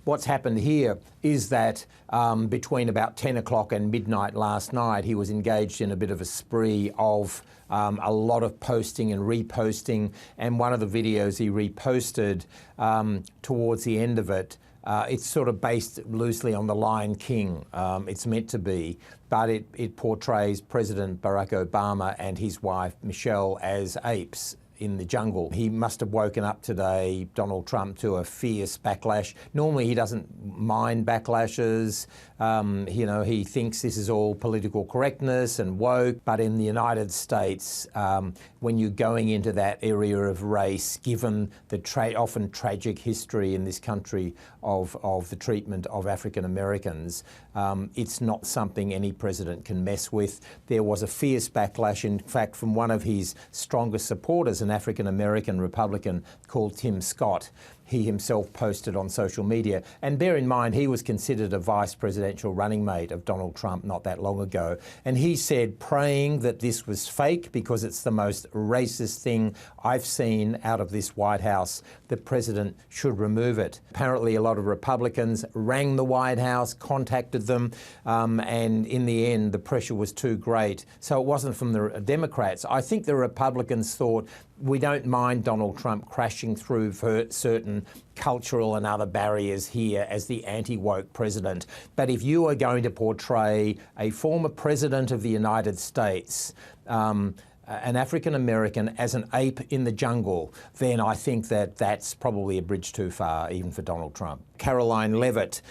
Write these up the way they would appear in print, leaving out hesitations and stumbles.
What's happened here is that between about 10 o'clock and midnight last night, he was engaged in a bit of a spree of a lot of posting and reposting, and one of the videos he reposted towards the end of it, it's sort of based loosely on The Lion King. It's meant to be, but it portrays President Barack Obama and his wife Michelle as apes in the jungle. He must have woken up today, Donald Trump, to a fierce backlash. Normally he doesn't mind backlashes. You know, he thinks this is all political correctness and woke, but in the United States, when you're going into that area of race, given the often tragic history in this country of the treatment of African Americans, it's not something any president can mess with. There was a fierce backlash, in fact, from one of his strongest supporters, an African American Republican called Tim Scott. He himself posted on social media. And bear in mind, he was considered a vice presidential running mate of Donald Trump not that long ago. And he said, praying that this was fake because it's the most racist thing I've seen out of this White House. The president should remove it. Apparently, a lot of Republicans rang the White House, contacted them, and in the end, the pressure was too great. So it wasn't from the Democrats. I think the Republicans thought, we don't mind Donald Trump crashing through certain cultural and other barriers here as the anti-woke president. But if you are going to portray a former president of the United States, an African American as an ape in the jungle, then I think that that's probably a bridge too far, even for Donald Trump. Caroline Levitt,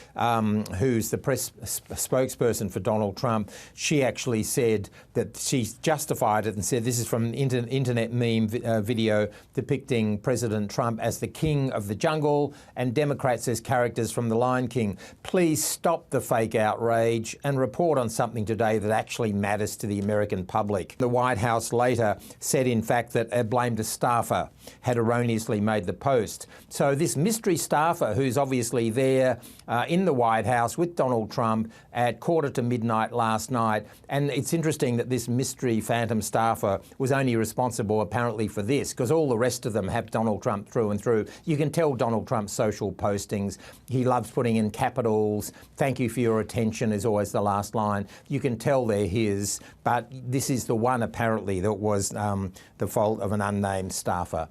who's the press spokesperson for Donald Trump, she actually said that she justified it and said this is from an internet meme video depicting President Trump as the king of the jungle and Democrats as characters from The Lion King. Please stop the fake outrage and report on something today that actually matters to the American public. The White House later said, in fact, that blamed a staffer had erroneously made the post. So this mystery staffer, who's obviously there in the White House with Donald Trump at 1:45 last night. And it's interesting that this mystery phantom staffer was only responsible apparently for this, because all the rest of them have Donald Trump through and through. You can tell Donald Trump's social postings. He loves putting in capitals. Thank you for your attention is always the last line. You can tell they're his, but this is the one apparently that was the fault of an unnamed staffer.